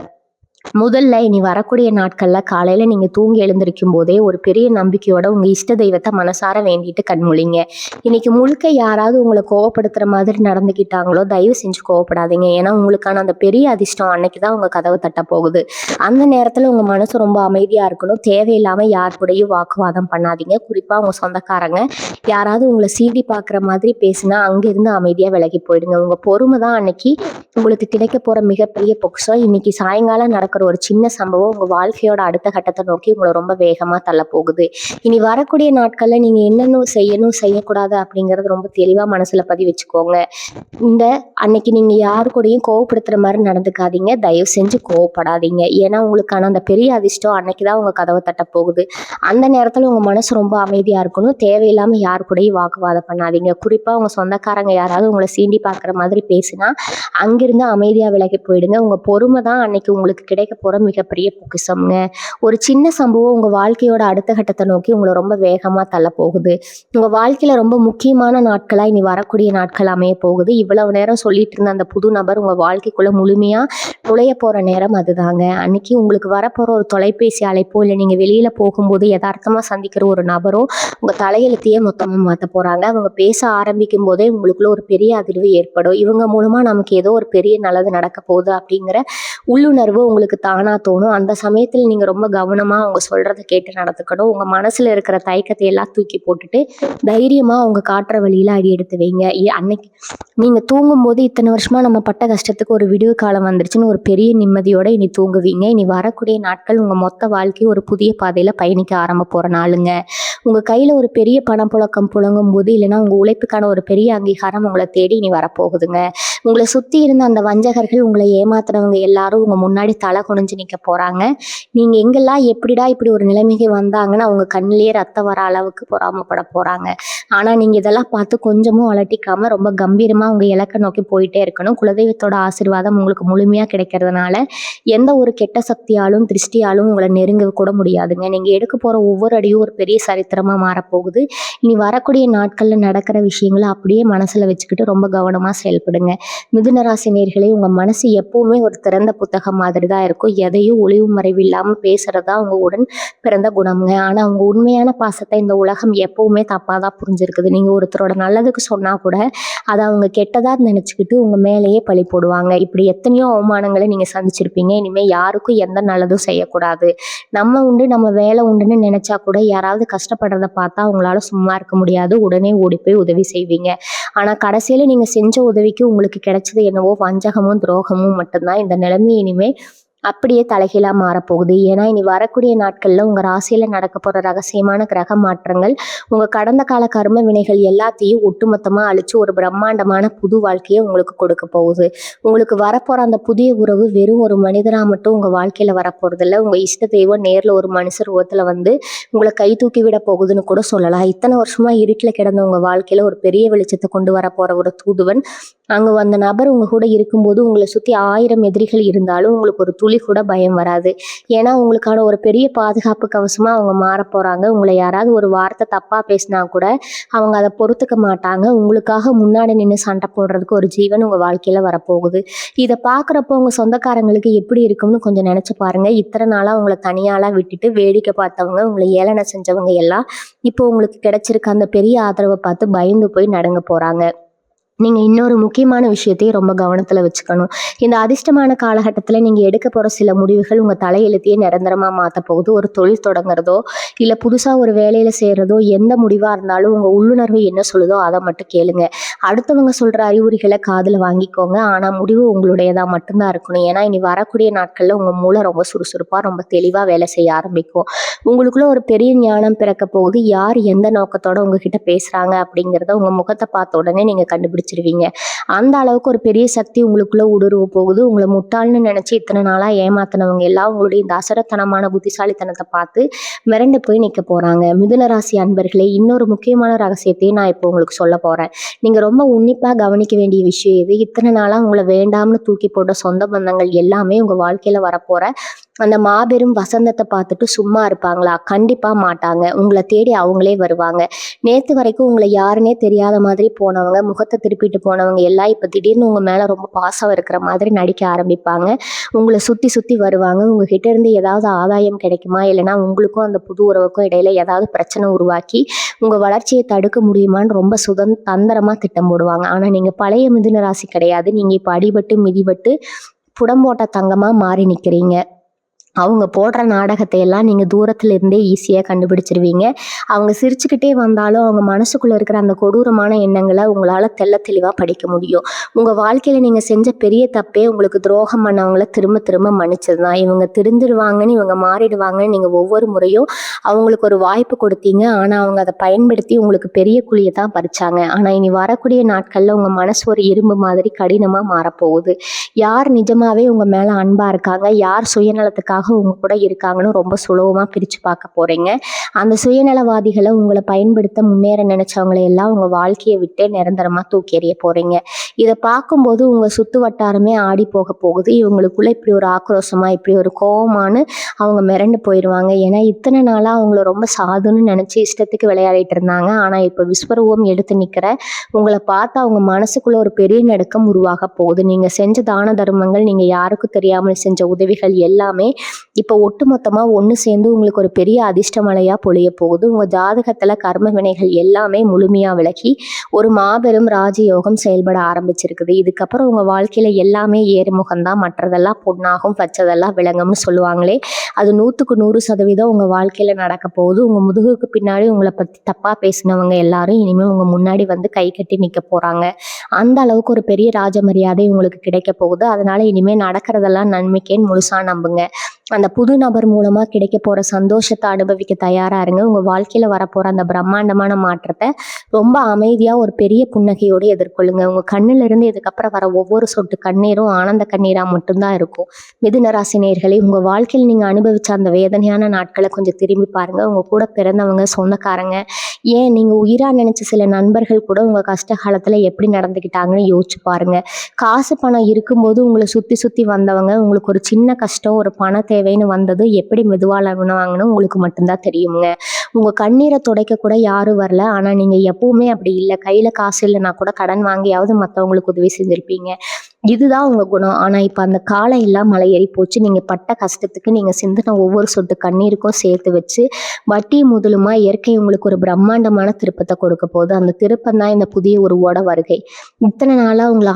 முதல்ல இனி வரக்கூடிய நாட்கள்ல காலையில நீங்க தூங்கி எழுந்திருக்கும் போதே ஒரு பெரிய நம்பிக்கையோட உங்க இஷ்ட தெய்வத்தை மனசார வேண்டிட்டு கண்மொழிங்க. இன்னைக்கு முழுக்க யாராவது உங்களை கோவப்படுத்துற மாதிரி நடந்துக்கிட்டாங்களோ தயவு செஞ்சு கோவப்படாதீங்க. ஏன்னா உங்களுக்கான அந்த பெரிய அதிர்ஷ்டம் அன்னைக்குதான் உங்க கதவு தட்ட போகுது. அந்த நேரத்துல உங்க மனசு ரொம்ப அமைதியா இருக்கணும். தேவையில்லாம யார் கூடயும் வாக்குவாதம் பண்ணாதீங்க. குறிப்பா உங்க சொந்தக்காரங்க யாராவது உங்களை சீண்டி பாக்குற மாதிரி பேசினா அங்கிருந்து அமைதியா விலகி போயிடுங்க. உங்க பொறுமை தான் அன்னைக்கு உங்களுக்கு கிடைக்க போற மிகப்பெரிய பொக்கிஷம். இன்னைக்கு சாயங்காலம் நடக்கிற ஒரு சின்ன சம்பவம் உங்க வாழ்க்கையோட அடுத்த கட்டத்தை நோக்கி உங்களை ரொம்ப வேகமா தள்ள போகுது. இனி வரக்கூடிய நாட்கள்ல நீங்க என்னென்ன செய்யணும் செய்யக்கூடாது அப்படிங்கறது ரொம்ப தெளிவா மனசுல பதிவு வச்சுக்கோங்க. இந்த அன்னைக்கு நீங்க யாரு கூடயும் கோவப்படுத்துற மாதிரி நடந்துக்காதீங்க. தயவு செஞ்சு கோவப்படாதீங்க. ஏன்னா உங்களுக்கான அந்த பெரிய அதிர்ஷ்டம் அன்னைக்குதான் உங்க கதவை தட்ட போகுது. அந்த நேரத்துல உங்க மனசு ரொம்ப அமைதியா இருக்கணும். தேவையில்லாம யாரு கூடயும் வாக்குவாதம் பண்ணாதீங்க. குறிப்பா உங்க சொந்தக்காரங்க யாராவது உங்களை சீண்டி பாக்குற மாதிரி பேசினா அங்கிருந்து அமைதியா விலகி போயிடுங்க. உங்க பொறுமை தான் அன்னைக்கு உங்களுக்கு கிடைக்க போற மிகப்பெரிய பொக்கிஷம்ங்க. ஒரு சின்ன சம்பவம் உங்க வாழ்க்கையோட அடுத்த கட்டத்தை நோக்கி உங்களை ரொம்ப வேகமா தள்ள போகுது. உங்க வாழ்க்கையில ரொம்ப முக்கியமான நாட்களா இனி வரக்கூடிய நாட்கள் அமைய போகுது. இவ்வளவு நேரம் சொல்லிட்டு இருந்த அந்த புது நபர் உங்க வாழ்க்கைக்குள்ள முழுமையா நுழைய போற நேரம் அதுதாங்க. அன்னைக்கு உங்களுக்கு வரப்போற ஒரு தொலைபேசி அழைப்போ, இல்லை நீங்க வெளியில போகும்போது யதார்த்தமா சந்திக்கிற ஒரு நபரோ உங்க தலையெழுத்தையே மொத்தமா மாத்த போறாங்க. அவங்க பேச ஆரம்பிக்கும் போதே உங்களுக்குள்ள ஒரு பெரிய அதிர்வு ஏற்படும். இவங்க மூலமா நமக்கு ஏதோ ஒரு பெரிய நல்லது நடக்க போகுது அப்படிங்கிற உள்ளுணர்வு உங்களுக்கு உங்களுக்கு தானா தோணும். அந்த சமயத்துல நீங்க ரொம்ப கவனமா அவங்க சொல்றத கேட்டு நடந்துக்கணும். உங்க மனசுல இருக்கிற தயக்கத்தை எல்லாம் தூக்கி போட்டுட்டு தைரியமா அவங்க காட்டுற வழியில அடி எடுத்து வைங்க. அன்னைக்கு நீங்க தூங்கும்போது இத்தனை வருஷமா நம்ம பட்ட கஷ்டத்துக்கு ஒரு விடிவு காலம் வந்துருச்சுன்னு ஒரு பெரிய நிம்மதியோட இனி தூங்குவீங்க. இனி வரக்கூடிய நாட்கள் உங்க மொத்த வாழ்க்கை ஒரு புதிய பாதையில பயணிக்க ஆரம்ப போற நாளுங்க. உங்க கையில ஒரு பெரிய பணப்புழக்கம் புழங்கும் போது, இல்லைன்னா உங்க உழைப்புக்கான ஒரு பெரிய அங்கீகாரம் உங்களை தேடி இனி வரப்போகுதுங்க. உங்களை சுத்தி இருந்த அந்த வஞ்சகர்கள், உங்களை ஏமாத்துறவங்க எல்லாரும் உங்க முன்னாடி தலை குனிஞ்சு நிக்க போறாங்க. நீங்க எங்கெல்லாம் எப்படிடா இப்படி ஒரு நிலைமைக்கு வந்தாங்கன்னு அவங்க கண்ணிலேயே ரத்தம் வர அளவுக்கு பொறாமப்பட போறாங்க. ஆனா நீங்க இதெல்லாம் பார்த்து கொஞ்சமும் அலட்டிக்காம ரொம்ப கம்பீரமா உங்க இலக்கை நோக்கி போயிட்டே இருக்கணும். குலதெய்வத்தோட ஆசீர்வாதம் உங்களுக்கு முழுமையா கிடைக்கிறதுனால எந்த ஒரு கெட்ட சக்தியாலும் திருஷ்டியாலும் உங்களை நெருங்க கூட முடியாதுங்க. நீங்க எடுக்க போற ஒவ்வொரு அடியும் ஒரு பெரிய சரித்திரமா மாறப்போகுது. இனி வரக்கூடிய நாட்கள்ல நடக்கிற விஷயங்களை அப்படியே மனசுல வச்சுக்கிட்டு ரொம்ப கவனமா செயல்படுங்க. மிதுன ராசி நேயர்களே, உங்க மனசு எப்பவுமே ஒரு திறந்த புத்தகம் மாதிரி தான் இருக்கும். எதையும் ஒளிவு மறைவு இல்லாம பேசுறதா உங்க உடன் பிறந்த குணம்ங்க. ஆனா உங்க உண்மையான பாசத்தை இந்த உலகம் எப்பவுமே தப்பாதான் புரிஞ்சிருக்குது. நீங்க ஒருத்தரோட நல்லதுக்கு சொன்னா கூட அதை அவங்க கெட்டதா நினைச்சுக்கிட்டு உங்க மேலேயே பழி போடுவாங்க. இப்படி எத்தனையோ அவமானங்களை நீங்க சந்திச்சிருப்பீங்க. இனிமே யாருக்கும் எந்த நல்லதும் செய்யக்கூடாது. நம்ம உண்டு நம்ம வேலை உண்டுன்னு நினைச்சா கூட யாராவது கஷ்டப்படுறத பார்த்தா அவங்களால சும்மா இருக்க முடியாது. உடனே ஓடி போய் உதவி செய்வீங்க. ஆனா கடைசியில நீங்க செஞ்ச உதவிக்கு உங்களுக்கு கிடைச்சது என்னவோ வஞ்சகமும் துரோகமும் மட்டும்தான். இந்த நிலைமை இனிமே அப்படியே தலைகீழா மாறப்போகுது. ஏன்னா இனி வரக்கூடிய நாட்கள்ல உங்க ராசியில நடக்க போற ரகசியமான கிரக மாற்றங்கள் உங்க கடந்த கால கர்ம வினைகள் எல்லாத்தையும் ஒட்டுமொத்தமா அழிச்சு ஒரு பிரம்மாண்டமான புது வாழ்க்கையை உங்களுக்கு கொடுக்க போகுது. உங்களுக்கு வரப்போற அந்த புதிய உறவு வெறும் ஒரு மனிதனா மட்டும் உங்க வாழ்க்கையில வரப்போறது இல்லை. உங்க இஷ்ட தெய்வம் நேர்ல ஒரு மனுஷர் உருவத்துல வந்து உங்களை கை தூக்கி விட போகுதுன்னு கூட சொல்லலாம். இத்தனை வருஷமா இருட்டுல கிடந்த உங்க வாழ்க்கையில ஒரு பெரிய வெளிச்சத்தை கொண்டு வர போற ஒரு தூதுவன் அங்க அந்த நபர் உங்க கூட இருக்கும்போது உங்களை சுத்தி 1000 எதிரிகள் இருந்தாலும் உங்களுக்கு ஒரு துளி கூட பயம் வராது. ஏன்னா உங்களுக்கான ஒரு பெரிய பாதுகாப்பு கவசமா அவங்க மாற போறாங்க. உங்களை யாராவது ஒரு வார்த்தை தப்பா பேசினா கூட அவங்க அதை பொறுத்துக்க மாட்டாங்க. உங்களுக்காக முன்னாடி நின்று சண்டை போடுறதுக்கு ஒரு ஜீவன் உங்க வாழ்க்கையில வரப்போகுது. இதை பாக்குறப்போ உங்க சொந்தக்காரங்களுக்கு எப்படி இருக்கும்னு கொஞ்சம் நினைச்சு பாருங்க. இத்தனை நாளா உங்களை தனியாளா விட்டுட்டு வேடிக்கை பார்த்தவங்க, உங்களை ஏளனை செஞ்சவங்க எல்லாம் இப்போ உங்களுக்கு கிடைச்சிருக்க அந்த பெரிய ஆதரவை பார்த்து பயந்து போய் நடுங்க போறாங்க. நீங்க இன்னொரு முக்கியமான விஷயத்தையும் ரொம்ப கவனத்துல வச்சுக்கணும். இந்த அதிர்ஷ்டமான காலகட்டத்துல நீங்க எடுக்க போற சில முடிவுகள் உங்க தலையெழுத்தையே நிரந்தரமா மாத்த போகுது. ஒரு தொழில் தொடங்குறதோ இல்ல புதுசா ஒரு வேலையில செய்யறதோ எந்த முடிவா இருந்தாலும் உங்க உள்ளுணர்வு என்ன சொல்லுதோ அதை மட்டும் கேளுங்க. அடுத்தவங்க சொல்ற அறிகுறிகளை காதுல வாங்கிக்கோங்க. ஆனா முடிவு உங்களுடையதா மட்டும்தான் இருக்கணும். ஏன்னா இனி வரக்கூடிய நாட்கள்ல உங்க மூளை ரொம்ப சுறுசுறுப்பா ரொம்ப தெளிவா வேலை செய்ய ஆரம்பிக்கும். உங்களுக்குள்ள ஒரு பெரிய ஞானம் பிறக்க போகுது. யார் எந்த நோக்கத்தோட உங்ககிட்ட பேசுறாங்க அப்படிங்கிறத உங்க முகத்தை பார்த்த உடனே நீங்க கண்டுபிடிச்சிருவீங்க. அந்த அளவுக்கு ஒரு பெரிய சக்தி உங்களுக்குள்ள ஊடுருவ போகுது. உங்களை முட்டாள்னு நினைச்சு இத்தனை நாளா ஏமாத்தினவங்க எல்லாம் உங்களுடைய இந்த அசரத்தனமான புத்திசாலித்தனத்தை பார்த்து மிரண்டு போய் நிக்க போறாங்க. மிதுன ராசி அன்பர்களே, இன்னொரு முக்கியமான ரகசியத்தையும் நான் இப்போ உங்களுக்கு சொல்ல போறேன். நீங்க ரொம்ப உன்னிப்பா கவனிக்க வேண்டிய விஷயம் இது. இத்தனை நாளா உங்களை வேண்டாம்னு தூக்கி போட்ட சொந்த பந்தங்கள் எல்லாமே உங்க வாழ்க்கையில வரப்போற அந்த மாபெரும் வசந்தத்தை பார்த்துட்டு சும்மா இருப்பாங்களா? கண்டிப்பா மாட்டாங்க. உங்களை தேடி அவங்களே வருவாங்க. நேத்து வரைக்கும் உங்களை யாருன்னே தெரியாத மாதிரி போனவங்க, முகத்தை திருப்பிட்டு போனவங்க எல்லாம் இப்ப திடீர்னு உங்க மேல ரொம்ப பாசம் இருக்கிற மாதிரி நடிக்க ஆரம்பிப்பாங்க. உங்களை சுத்தி சுத்தி வருவாங்க. உங்ககிட்ட இருந்து ஏதாவது ஆதாயம் கிடைக்குமா, இல்லைன்னா உங்களுக்கும் அந்த புது உறவுக்கும் இடையில ஏதாவது பிரச்சனை உருவாக்கி உங்க வளர்ச்சியை தடுக்க முடியுமான்னு ரொம்ப தந்திரமா திட்டம் போடுவாங்க. ஆனா நீங்க பழைய மிதுன ராசி கிடையாது. நீங்க இப்ப அடிபட்டு மிதிபட்டு புடம்போட்ட தங்கமா மாறி நிக்கிறீங்க. அவங்க போடுற நாடகத்தை எல்லாம் நீங்க தூரத்துல இருந்தே ஈஸியா கண்டுபிடிச்சிருவீங்க. அவங்க சிரிச்சுக்கிட்டே வந்தாலும் அவங்க மனசுக்குள்ள இருக்கிற அந்த கொடூரமான எண்ணங்களை உங்களால தெள்ள தெளிவா படிக்க முடியும். உங்க வாழ்க்கையில நீங்க செஞ்ச பெரிய தப்பே உங்களுக்கு துரோகம் பண்ணவங்கள திரும்ப திரும்ப மன்னிச்சதுதான். இவங்க திருந்திருவாங்கன்னு, இவங்க மாறிடுவாங்கன்னு நீங்க ஒவ்வொரு முறையும் அவங்களுக்கு ஒரு வாய்ப்பு கொடுத்தீங்க. ஆனா அவங்க அதை பயன்படுத்தி உங்களுக்கு பெரிய குழியை தான் பறிச்சாங்க. ஆனா இனி வரக்கூடிய நாட்கள்ல உங்க மனசு ஒரு இரும்பு மாதிரி கடினமா மாறப்போகுது. யார் நிஜமாவே உங்க மேல அன்பா இருக்காங்க, யார் சுயநலத்துக்காக உங்க கூட இருக்காங்கன்னு ரொம்ப சுலபமா பிரிச்சு பார்க்க போறீங்க. அந்த சுயநலவாதிகளை உங்களை பயன்படுத்த முன்னேற நினைச்சவங்களை எல்லாம் உங்க வாழ்க்கையை விட்டே நிரந்தரமா தூக்கி எறிய போறீங்க. இதை பார்க்கும்போது உங்க சுத்து வட்டாரமே ஆடி போக போகுது. இவங்களுக்குள்ள இப்படி ஒரு ஆக்ரோஷமா இப்படி ஒரு கோபமானு அவங்க மிரண்டு போயிடுவாங்க. ஏன்னா இத்தனை நாளா நாளாக அவங்கள ரொம்ப சாதுன்னு நினச்சி இஷ்டத்துக்கு விளையாடிட்டு இருந்தாங்க. ஆனால் இப்போ விஸ்வரூபம் எடுத்து நிற்கிற உங்களை பார்த்து அவங்க மனசுக்குள்ள ஒரு பெரிய நடுக்கம் உருவாக போகுது. நீங்கள் செஞ்ச தான தர்மங்கள், நீங்கள் யாருக்கும் தெரியாமல் செஞ்ச உதவிகள் எல்லாமே இப்போ ஒட்டுமொத்தமாக ஒன்று சேர்ந்து உங்களுக்கு ஒரு பெரிய அதிர்ஷ்ட மழையாக பொழிய போகுது. உங்கள் ஜாதகத்தில் கர்ம வினைகள் எல்லாமே முழுமையாக விலகி ஒரு மாபெரும் ராஜயோகம் செயல்பட ஆரம்பிச்சிருக்குது. இதுக்கப்புறம் உங்கள் வாழ்க்கையில் எல்லாமே ஏறுமுகம்தான், மற்றதெல்லாம் பொண்ணாகும் பச்சதெல்லாம் விளங்கும்னு சொல்லுவாங்களே, அது 100% உங்கள் வாழ்க்கையில் நடக்க போகுது. உங்கள் முதுகுக்கு பின்னாடி உங்களை பற்றி தப்பாக பேசினவங்க எல்லாரும் இனிமேல் உங்கள் முன்னாடி வந்து கை கட்டி நிற்க போகிறாங்க. அந்த அளவுக்கு ஒரு பெரிய ராஜ மரியாதை உங்களுக்கு கிடைக்க போகுது. அதனால இனிமேல் நடக்கிறதெல்லாம் நன்மைக்கேன்னு முழுசாக நம்புங்க. அந்த புது நபர் மூலமாக கிடைக்க போகிற சந்தோஷத்தை அனுபவிக்க தயாராக இருங்க. உங்கள் வாழ்க்கையில் வரப்போகிற அந்த பிரம்மாண்டமான மாற்றத்தை ரொம்ப அமைதியாக ஒரு பெரிய புன்னகையோடு எதிர்கொள்ளுங்க. உங்கள் கண்ணிலிருந்து இதுக்கப்புறம் வர ஒவ்வொரு சொட்டு கண்ணீரும் ஆனந்த கண்ணீராக மட்டும்தான் இருக்கும். மிதுன ராசி நேயர்களே, உங்கள் வாழ்க்கையில் நீங்கள் அனுபவித்த அந்த வேதனையான நாட்களை கொஞ்சம் திரும்பி பாருங்கள். உங்கள் கூட பிறந்தவங்க, சொந்தக்காரங்க, ஏன் நீங்கள் உயிராக நினச்ச சில நண்பர்கள் கூட உங்கள் கஷ்ட காலத்தில் எப்படி நடந்துக்கிட்டாங்கன்னு யோசிச்சு பாருங்கள். காசு பணம் இருக்கும்போது உங்களை சுற்றி சுற்றி வந்தவங்க உங்களுக்கு ஒரு சின்ன கஷ்டம், ஒரு பண தேவைன்னு வந்தது எப்படி மெதுவாக வாங்கணும் உங்களுக்கு மட்டும்தான் தெரியுங்க. உங்கள் கண்ணீரை துடைக்க கூட யாரும் வரல. ஆனால் நீங்கள் எப்பவுமே அப்படி இல்லை. கையில் காசு இல்லைன்னா கூட கடன் வாங்கியாவது மற்றவங்களுக்கு உதவி செஞ்சுருப்பீங்க. இதுதான் உங்கள் குணம். ஆனால் இப்போ அந்த காலம் எல்லாம் மலை ஏறி போச்சு. நீங்கள் பட்ட கஷ்டத்துக்கு நீங்கள் சிந்தின ஒவ்வொரு சொட்டு கண்ணீருக்கும் சேர்த்து வச்சு வட்டி முதலுமா இயற்கை உங்களுக்கு ஒரு பிரம்மாண்டமான திருப்பத்தை கொடுக்க போகுது. அந்த திருப்பம் தான் இந்த புதிய உருவோட வருகை. இத்தனை நாளாக உங்களை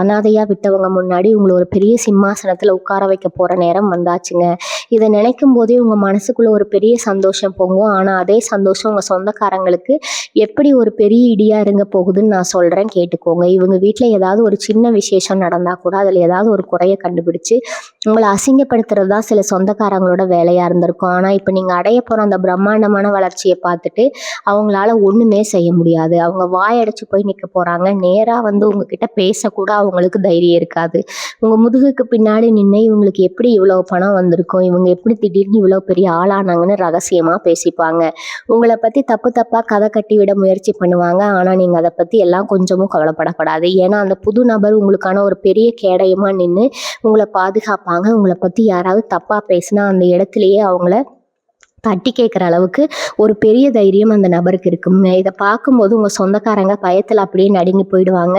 அனாதையாக விட்டவங்க முன்னாடி உங்களை ஒரு பெரிய சிம்மாசனத்தில் உட்கார வைக்க போகிற நேரம் வந்தாச்சுங்க. இதை நினைக்கும் போதே உங்கள் மனசுக்குள்ள ஒரு பெரிய சந்தோஷம் பொங்கும். ஆனால் அதே சந்தோஷம் உங்கள் சொந்தக்காரங்களுக்கு எப்படி ஒரு பெரிய இடியாக இருங்க போகுதுன்னு நான் சொல்கிறேன், கேட்டுக்கோங்க. இவங்க வீட்டில் ஏதாவது ஒரு சின்ன விசேஷம் நடந்தால் கூட அதில் ஏதாவது ஒரு குறையை கண்டுபிடிச்சு உங்களை அசிங்கப்படுத்துறது தான் சில சொந்தக்காரங்களோட வேலையாக இருந்திருக்கும். ஆனால் இப்போ நீங்கள் அடைய போகிற அந்த பிரம்மாண்டமான வளர்ச்சியை பார்த்துட்டு அவங்களால ஒன்றுமே செய்ய முடியாது. அவங்க வாயடைச்சு போய் நிற்க போகிறாங்க. நேராக வந்து உங்ககிட்ட பேசக்கூட அவங்களுக்கு தைரியம் இருக்காது. உங்கள் முதுகுக்கு பின்னாடி நின்று இவங்களுக்கு எப்படி இவ்வளோ பணம் வந்திருக்கும், இவங்க எப்படி திடீர்னு இவ்வளோ பெரிய ஆளானாங்கன்னு ரகசியமாக பேசிப்பாங்க. உங்களை பற்றி தப்பாக கதை கட்டி விட முயற்சி பண்ணுவாங்க. ஆனால் நீங்கள் அதை பற்றி எல்லாம் கொஞ்சமும் கவலைப்படக்கூடாது. ஏன்னா அந்த புது நபர் உங்களுக்கான ஒரு பெரிய கேடயமாக நின்று உங்களை பாதுகாப்பாங்க. உங்களை பற்றி யாராவது தப்பாக பேசினா அந்த இடத்துலையே அவங்கள தட்டி கேட்குற அளவுக்கு ஒரு பெரிய தைரியம் அந்த நபருக்கு இருக்குங்க. இதை பார்க்கும்போது உங்கள் சொந்தக்காரங்க பயத்தில் அப்படியே நடுங்கி போயிடுவாங்க.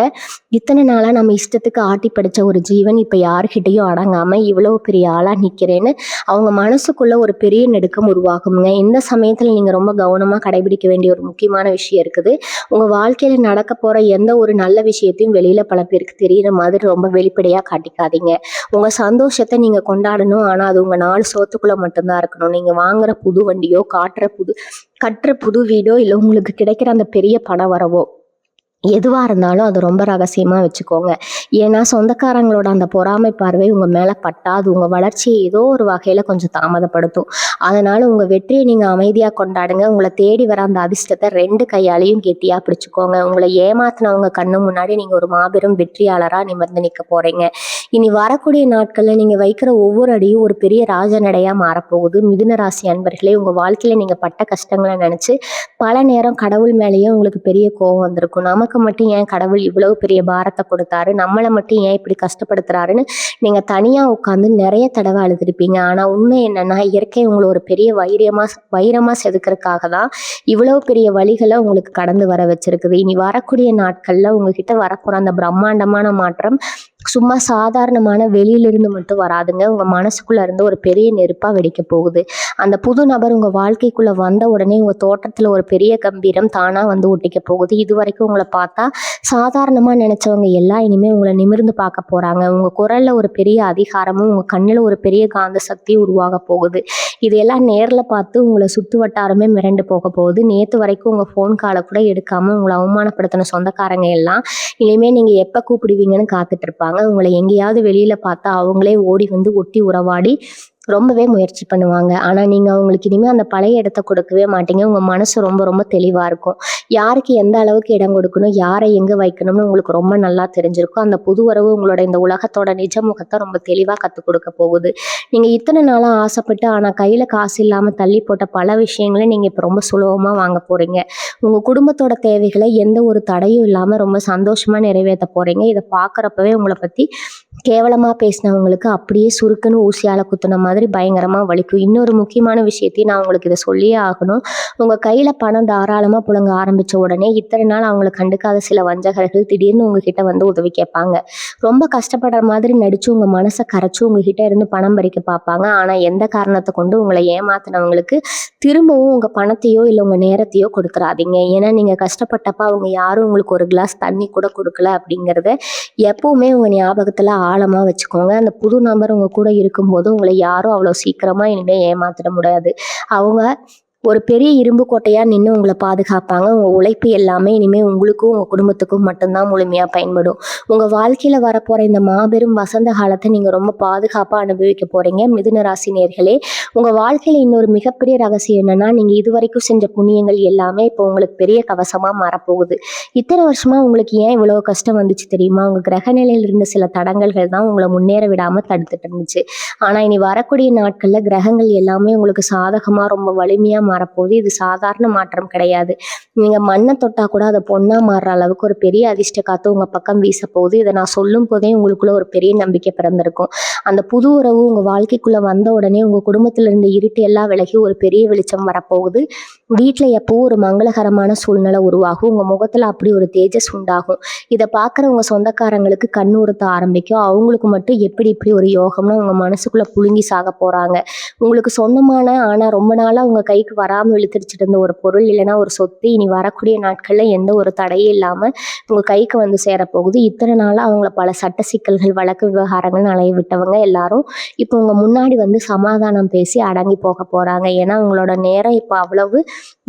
இத்தனை நாளாக நம்ம இஷ்டத்துக்கு ஆட்டி படித்த ஒரு ஜீவன் இப்போ யாருக்கிட்டையும் அடங்காமல் இவ்வளோ பெரிய ஆளாக நிற்கிறேன்னு அவங்க மனசுக்குள்ளே ஒரு பெரிய நடுக்கம் உருவாகுங்க. இந்த சமயத்தில் நீங்கள் ரொம்ப கவனமாக கடைபிடிக்க வேண்டிய ஒரு முக்கியமான விஷயம் இருக்குது. உங்கள் வாழ்க்கையில் நடக்க போகிற எந்த ஒரு நல்ல விஷயத்தையும் வெளியில் பல பேருக்கு தெரிகிற மாதிரி ரொம்ப வெளிப்படையாக காட்டிக்காதீங்க. உங்கள் சந்தோஷத்தை நீங்கள் கொண்டாடணும். ஆனால் அது உங்கள் 4 சோத்துக்குள்ளே மட்டும்தான் இருக்கணும். நீங்கள் வாங்குற புது வண்டியோ, கட்டுற புது வீடோ, இல்லை உங்களுக்கு கிடைக்கிற அந்த பெரிய பண வரவோ எதுவாக இருந்தாலும் அது ரொம்ப ரகசியமாக வச்சுக்கோங்க. ஏன்னா சொந்தக்காரங்களோட அந்த பொறாமை பார்வை உங்கள் மேலே பட்டா அது உங்கள் வளர்ச்சியை ஏதோ ஒரு வகையில் கொஞ்சம் தாமதப்படுத்தும். அதனால் உங்கள் வெற்றியை நீங்கள் அமைதியாக கொண்டாடுங்க. உங்களை தேடி வர அந்த அதிர்ஷ்டத்தை 2 கையாலையும் கெட்டியாக பிடிச்சிக்கோங்க. உங்களை ஏமாத்தினவங்க கண்ணு முன்னாடி நீங்கள் ஒரு மாபெரும் வெற்றியாளராக நிமிர்ந்து நிற்க போகிறீங்க. இனி வரக்கூடிய நாட்களில் நீங்கள் வைக்கிற ஒவ்வொரு அடியும் ஒரு பெரிய ராஜநடையாக மாறப்போகுது. மிதுன ராசி அன்பர்களே, உங்கள் வாழ்க்கையில் நீங்கள் பட்ட கஷ்டங்களை நினச்சி பல நேரம் கடவுள் மேலேயே உங்களுக்கு பெரிய கோபம் வந்திருக்கும். நமக்கு மட்டும் ஏன் கடவுள் இவ்வளவு பெரிய பாரத்தை கொடுத்தாரு, நம்மளை மட்டும் ஏன் இப்படி கஷ்டப்படுத்துறாருன்னு நீங்கள் தனியாக உட்காந்து நிறைய தடவை அழுதுருப்பீங்க. ஆனால் உண்மை என்னன்னா, இயற்கை உங்களை ஒரு பெரிய வைரமாக செதுக்கிறதுக்காக தான் இவ்வளவு பெரிய வழிகளை உங்களுக்கு கடந்து வர வச்சிருக்குது. இனி வரக்கூடிய நாட்களில் உங்ககிட்ட வரப்போகிற அந்த பிரம்மாண்டமான மாற்றம் சும்மா சாதாரணமான வெளியிலிருந்து மட்டும் வராதுங்க. உங்கள் மனசுக்குள்ளே இருந்து ஒரு பெரிய நெருப்பாக வெடிக்க போகுது. அந்த புது நபர் உங்கள் வாழ்க்கைக்குள்ளே வந்த உடனே உங்கள் தோட்டத்தில் ஒரு பெரிய கம்பீரம் தானாக வந்து ஒட்டிக்க போகுது. இது வரைக்கும் உங்களை பார்த்தா சாதாரணமாக நினச்சவங்க எல்லாம் இனிமேல் உங்களை நிமிர்ந்து பார்க்க போகிறாங்க. உங்கள் குரலில் ஒரு பெரிய அதிகாரமும் உங்கள் கண்ணில் ஒரு பெரிய காந்த சக்தி உருவாக போகுது. இதையெல்லாம் நேரில் பார்த்து உங்களை சுற்று வட்டாரமே மிரண்டு போக போகுது. நேற்று வரைக்கும் உங்கள் ஃபோன் காலை கூட எடுக்காமல் உங்களை அவமானப்படுத்தின சொந்தக்காரங்க எல்லாம் இனிமேல் நீங்கள் எப்போ கூப்பிடுவீங்கன்னு காத்துட்டு இருப்பாங்க. உங்களை எங்கேயாவது வெளியில பார்த்தா அவங்களே ஓடி வந்து ஒட்டி உறவாடி ரொம்பவே முயற்சி பண்ணுவாங்க. ஆனால் நீங்கள் அவங்களுக்கு இனிமேல் அந்த பழைய இடத்த கொடுக்கவே மாட்டீங்க. உங்கள் மனசு ரொம்ப ரொம்ப தெளிவாக இருக்கும். யாருக்கு எந்த அளவுக்கு இடம் கொடுக்கணும், யாரை எங்கே வைக்கணும்னு உங்களுக்கு ரொம்ப நல்லா தெரிஞ்சிருக்கும். அந்த புது உறவு உங்களோட இந்த உலகத்தோட நிஜ முகத்தை ரொம்ப தெளிவாக கற்றுக் கொடுக்க போகுது. நீங்கள் இத்தனை நாளாக ஆசைப்பட்டு ஆனால் கையில் காசு இல்லாமல் தள்ளி போட்ட பல விஷயங்களை நீங்கள் இப்போ ரொம்ப சுலபமாக வாங்க போகிறீங்க. உங்கள் குடும்பத்தோட தேவைகளை எந்த ஒரு தடையும் இல்லாமல் ரொம்ப சந்தோஷமாக நிறைவேற்ற போகிறீங்க. இதை பார்க்குறப்பவே உங்களை பற்றி கேவலமாக பேசினவங்களுக்கு அப்படியே சுருக்குன்னு ஊசியால் குத்துன மாதிரி மாதிரி பயங்கரமா வலிக்கும். இன்னொரு முக்கியமான விஷயத்தையும் நான் உங்களுக்கு இதை சொல்லியே ஆகணும். உங்க கையில பணம் தாராளமா புழங்க ஆரம்பிச்ச உடனே இத்தனை நாள் அவங்கள கண்டுக்காத சில வஞ்சகர்கள் திடீர்னு உங்ககிட்ட வந்து உதவி கேட்பாங்க. ரொம்ப கஷ்டப்படுற மாதிரி நடிச்சு உங்க மனசை கரைச்சு உங்ககிட்ட இருந்து பணம் பறிக்க பார்ப்பாங்க. ஆனா எந்த காரணத்தை கொண்டு உங்களை ஏமாத்தினவங்களுக்கு திரும்பவும் உங்க பணத்தையோ இல்லை உங்க நேரத்தையோ கொடுத்துறாதீங்க. ஏன்னா நீங்க கஷ்டப்பட்டப்ப அவங்க யாரும் உங்களுக்கு ஒரு கிளாஸ் தண்ணி கூட கொடுக்கல அப்படிங்கிறத எப்பவுமே உங்க ஞாபகத்துல ஆழமா வச்சுக்கோங்க. அந்த புது நபர் உங்க கூட இருக்கும்போது உங்களை யாரும் அவ்வளோ சீக்கிரமா இனிமே ஏமாத்திட முடியாது. அவங்க ஒரு பெரிய இரும்பு கோட்டையா நின்று உங்களை பாதுகாப்பாங்க. உங்க உழைப்பு எல்லாமே இனிமே உங்களுக்கும் உங்க குடும்பத்துக்கும் மட்டும்தான் முழுமையா பயன்படும். உங்க வாழ்க்கையில வரப்போற இந்த மாபெரும் வசந்த காலத்தை நீங்க ரொம்ப பாதுகாப்பா அனுபவிக்க போறீங்க. மிதுன ராசி நேயர்களே, உங்க வாழ்க்கையில இன்னொரு மிகப்பெரிய ரகசியம் என்னன்னா, நீங்க இதுவரைக்கும் செஞ்ச புண்ணியங்கள் எல்லாமே இப்போ உங்களுக்கு பெரிய கவசமா மாறப்போகுது. இத்தனை வருஷமா உங்களுக்கு ஏன் இவ்வளவு கஷ்டம் வந்துச்சு தெரியுமா? உங்க கிரக நிலையில இருந்த சில தடங்கல்கள் தான் உங்களை முன்னேற விடாம தடுத்துட்டு இருந்துச்சு. ஆனா இனி வரக்கூடிய நாட்கள்ல கிரகங்கள் எல்லாமே உங்களுக்கு சாதகமா ரொம்ப வலிமையா மாறப்போகுது. இது சாதாரண மாற்றம் கிடையாது. நீங்க மண்ணை தொட்டா கூட அதை பொண்ணா மாறுற அளவுக்கு ஒரு பெரிய அதிர்ஷ்ட காத்து உங்க பக்கம் வீச போகுது. இதை நான் சொல்லும் போதே உங்களுக்குள்ள ஒரு பெரிய நம்பிக்கை பிறந்திருக்கும். அந்த புது உறவு உங்க வாழ்க்கைக்குள்ள வந்த உடனே உங்க குடும்பத்துல இருந்த இருட்டு எல்லாம் விலகி ஒரு பெரிய வெளிச்சம் வரப்போகுது. வீட்டுல எப்பவும் ஒரு மங்களகரமான சூழ்நிலை உருவாகும். உங்க முகத்துல அப்படி ஒரு தேஜஸ் உண்டாகும். இதை பார்க்குற உங்க சொந்தக்காரங்களுக்கு கண்ணு உறுத்த ஆரம்பிக்கும். அவங்களுக்கு மட்டும் எப்படி இப்படி ஒரு யோகம்னு உங்க மனசுக்குள்ள புழுங்கி சாக போறாங்க. உங்களுக்கு சொந்தமான ஆனா ரொம்ப நாளா உங்க கைக்கு வராமல் இழுத்துடிச்சிட்டு இருந்த ஒரு பொருள் இல்லைன்னா ஒரு சொத்து இனி வரக்கூடிய நாட்கள்ல எந்த ஒரு தடையும் இல்லாம உங்க கைக்கு வந்து சேரப்போகுது. இத்தனை நாளா அவங்கள பல சட்ட சிக்கல்கள் வழக்கு விவகாரங்கள் அலைய விட்டவங்க எல்லாரும் இப்போ உங்க முன்னாடி வந்து சமாதானம் பேசி அடங்கி போக போறாங்க. ஏன்னா உங்களோட நேரம் இப்போ அவ்வளவு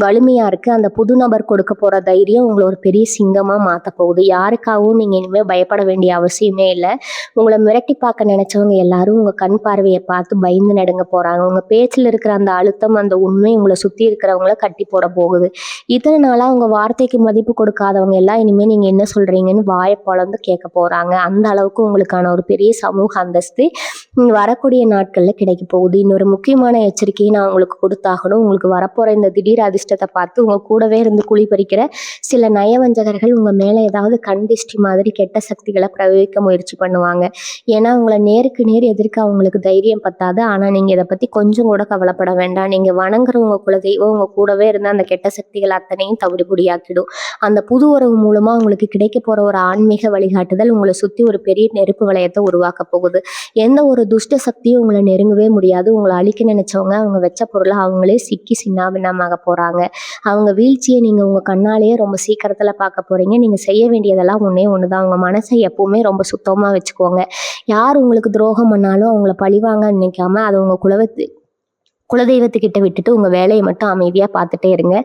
வலிமையா இருக்கு. அந்த புது நபர் கொடுக்க போற தைரியம் உங்களை ஒரு பெரிய சிங்கமா மாத்த போகுது. யாருக்காகவும் நீங்க இனிமே பயப்பட வேண்டிய அவசியமே இல்லை. உங்களை மிரட்டி பார்க்க நினைச்சவங்க எல்லாரும் உங்க கண் பார்வையை பார்த்து பயந்து நடுங்க போறாங்க. உங்க பேச்சுல இருக்கிற அந்த அழுத்தம், அந்த உண்மை உங்களை சுத்தி இருக்கிறவங்கள கட்டி போட போகுது. இத்தனை நாளா உங்க வார்த்தைக்கு மதிப்பு கொடுக்காதவங்க எல்லாம் இனிமே நீங்க என்ன சொல்றீங்கன்னு வாயை பொளந்து கேட்க போறாங்க. அந்த அளவுக்கு உங்களுக்கான ஒரு பெரிய சமூக அந்தஸ்து வரக்கூடிய நாட்கள்ல கிடைக்க போகுது. இன்னொரு முக்கியமான எச்சரிக்கையை நான் உங்களுக்கு கொடுத்தாகணும். உங்களுக்கு வரப்போற இந்த திடீர் அதிர்ஷ்டத்தை பார்த்து உங்க கூடவே இருந்து குழி பறிக்கிற சில நயவஞ்சகர்கள் உங்க மேல ஏதாவது கண் திஷ்டி மாதிரி கெட்ட சக்திகளை பிரயோகிக்க முயற்சி பண்ணுவாங்க. ஏன்னா உங்களை நேருக்கு நேர் எதிர்க்க அவங்களுக்கு தைரியம் பத்தாது. ஆனா நீங்க இதை பத்தி கொஞ்சம் கூட கவலைப்பட வேண்டாம். நீங்க வணங்குற உங்க குலதெய்வம் உங்க கூடவே இருந்து அந்த கெட்ட சக்திகள் அத்தனையும் தவிடுபொடியாக்கிடும். அந்த புது உறவு மூலமா உங்களுக்கு கிடைக்க போற ஒரு ஆன்மீக வழிகாட்டுதல் உங்களை சுத்தி ஒரு பெரிய நெருப்பு வளையத்தை உருவாக்க போகுது. எந்த ஒரு துஷ்ட சக்தியும் உங்களை நெருங்கவே முடியாது. உங்களை அழிக்க நினைச்சவங்க அவங்க வச்ச பொருளை அவங்களே சிக்கி சின்னாபின்னமாக போறாங்க. அவங்க வீழ்ச்சியை நீங்க உங்க கண்ணாலேயே ரொம்ப சீக்கிரத்துல பார்க்க போறீங்க. நீங்க செய்ய வேண்டியதெல்லாம் ஒண்ணே ஒண்ணுதான். உங்க மனசை எப்பவுமே ரொம்ப சுத்தமா வச்சுக்கோங்க. யார் உங்களுக்கு துரோகம் பண்ணாலும் அவங்கள பழிவாங்க நினைக்காம அதை உங்க குலதெய்வத்துக்கிட்ட விட்டுட்டு உங்க வேலையை மட்டும் அமைதியா பார்த்துட்டே இருங்க.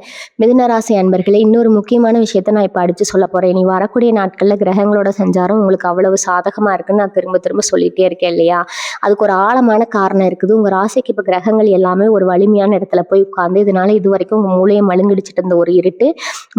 மிதுன ராசி அன்பர்களே, இன்னொரு முக்கியமான விஷயத்த நான் இப்ப அடிச்சு சொல்ல போறேன். இனி வரக்கூடிய நாட்கள்ல கிரகங்களோட சஞ்சாரம் உங்களுக்கு அவ்வளவு சாதகமா இருக்குன்னு நான் திரும்ப திரும்ப சொல்லிட்டே இருக்கேன் இல்லையா? அதுக்கு ஒரு ஆழமான காரணம் இருக்குது. உங்க ராசிக்கு இப்ப கிரகங்கள் எல்லாமே ஒரு வலிமையான இடத்துல போய் உட்கார்ந்து இதனால இது வரைக்கும் உங்க மூளையை மழுங்கிடிச்சிட்டு இருந்த ஒரு இருட்டு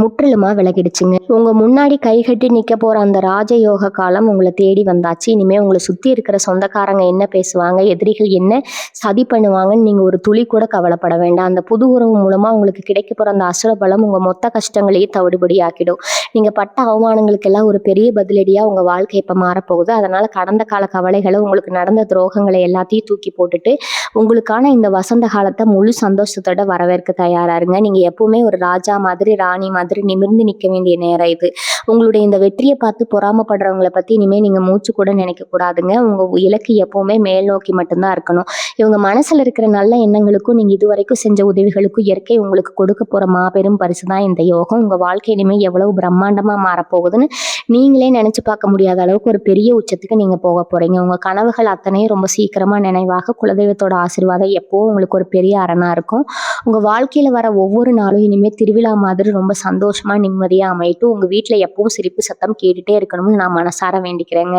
முற்றிலுமா விலகிடுச்சுங்க. உங்க முன்னாடி கைகட்டி நிக்க போற அந்த ராஜயோக காலம் உங்களை தேடி வந்தாச்சு. இனிமே உங்களை சுத்தி இருக்கிற சொந்தக்காரங்க என்ன பேசுவாங்க, எதிரிகள் என்ன சதி பண்ணுவாங்கன்னு நீங்க ஒரு துளி கூட கவலைப்பட வேண்டாம். அந்த புது உறவு மூலமா உங்களுக்கு கிடைக்க போற அந்த அசுர பலம் உங்க மொத்த கஷ்டங்களையும் தவிடுபடி ஆக்கிடும். நீங்க பட்ட அவமானங்களுக்கெல்லாம் ஒரு பெரிய பதிலடியா உங்க வாழ்க்கை இப்ப மாறப்போகுது. அதனால கடந்த கால கவலைகளை, உங்களுக்கு நடந்த துரோகங்களை எல்லாத்தையும் தூக்கி போட்டுட்டு உங்களுக்கான இந்த வசந்த காலத்தை முழு சந்தோஷத்தோட வரவேற்க தயாரா இருங்க. நீங்க எப்பவுமே ஒரு ராஜா மாதிரி ராணி மாதிரி நிமிர்ந்து நிற்க வேண்டிய நேரம் இது. உங்களுடைய இந்த வெற்றியை பார்த்து பொறாமப்படுறவங்களை பத்தி இனிமே நீங்க மூச்சு கூட நினைக்க கூடாதுங்க. உங்க இலக்கு எப்பவுமே மேல் நோக்கி மட்டும்தான் இருக்கணும். இவங்க மனசுல இருக்கிற நல்ல எண்ணங்களுக்கும் நீங்க இதுவரைக்கும் செஞ்ச உதவிகளுக்கும் இயற்கை உங்களுக்கு கொடுக்க போற மாபெரும் பரிசு தான் இந்த யோகம். உங்க வாழ்க்கை இனிமே எவ்வளவு பிரம்மாண்டமா மாறப்போகுதுன்னு நீங்களே நினைச்சு பார்க்க முடியாத அளவுக்கு ஒரு பெரிய உச்சத்துக்கு நீங்க போக போறீங்க. உங்க கனவுகள் அத்தனையும் ரொம்ப சீக்கிரமா நினைவாக குலதெய்வத்தோட ஆசீர்வாதம் எப்பவும் உங்களுக்கு ஒரு பெரிய அரணா இருக்கும். உங்க வாழ்க்கையில வர ஒவ்வொரு நாளும் இனிமே திருவிழா மாதிரி ரொம்ப சந்தோஷமா நிம்மதியா அமையட்டும். உங்க வீட்டுல எப்பவும் சிரிப்பு சத்தம் கேட்டுட்டே இருக்கணும்னு நான் மனசார வேண்டிக்கிறேங்க.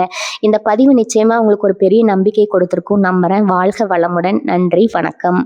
இந்த பதிவு நிச்சயமா உங்களுக்கு ஒரு பெரிய நம்பிக்கை கொடுத்திருக்கும் நம்புறேன். வாழ்க வளமுடன். நன்றி, வணக்கம்.